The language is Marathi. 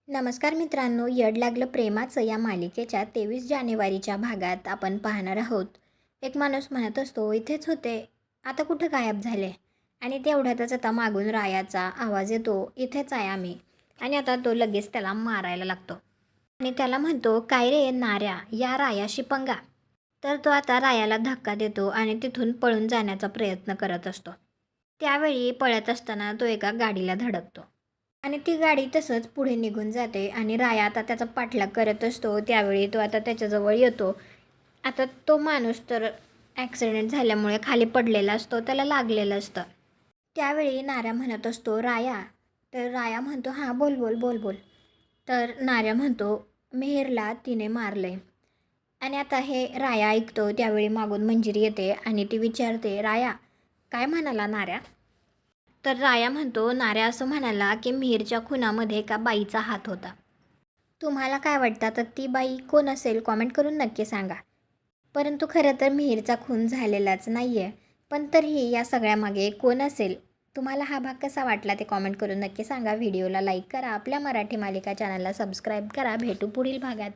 नमस्कार मित्रांनो, यड लागलं प्रेमाचं या मालिकेच्या 23 जानेवारीच्या भागात आपण पाहणार आहोत. एक माणूस म्हणत असतो, इथेच होते, आता कुठं गायब झाले. आणि तेवढ्यातच आता मागून रायाचा आवाज येतो, इथेच आहे आम्ही. आणि आता तो लगेच त्याला मारायला लागतो आणि त्याला म्हणतो, काय रे नाऱ्या, या रायाशी पंगा. तर तो आता रायाला धक्का देतो आणि तिथून पळून जाण्याचा प्रयत्न करत असतो. त्यावेळी पळत असताना तो एका गाडीला धडकतो आणि ती गाडी तसंच पुढे निघून जाते आणि राया आता त्याचा पाठलाग करत असतो. त्यावेळी तो आता त्याच्याजवळ येतो. आता तो माणूस तर ॲक्सिडेंट झाल्यामुळे खाली पडलेला असतो, त्याला लागलेलं असतं. त्यावेळी नाऱ्या म्हणत असतो, राया. तर राया म्हणतो, हां बोल बोल बोल बोल. तर नाऱ्या म्हणतो, मेहेरला तिने मारले. आणि आता हे राया ऐकतो. त्यावेळी मागून मंजिरी येते आणि ती विचारते, राया काय म्हणाला नाऱ्या. तर राया म्हणतो, नाऱ्या असं म्हणाला की मिहीरच्या खुनामध्ये एका बाईचा हात होता. तुम्हाला काय वाटतं तर ती बाई कोण असेल, कॉमेंट करून नक्की सांगा. परंतु खरं तर मिहीरचा खून झालेलाच नाही आहे. पण तरीही या सगळ्यामागे कोण असेल, तुम्हाला हा भाग कसा वाटला ते कॉमेंट करून नक्की सांगा. व्हिडिओला लाईक करा, आपल्या मराठी मालिका चॅनलला सबस्क्राईब करा. भेटू पुढील भागात.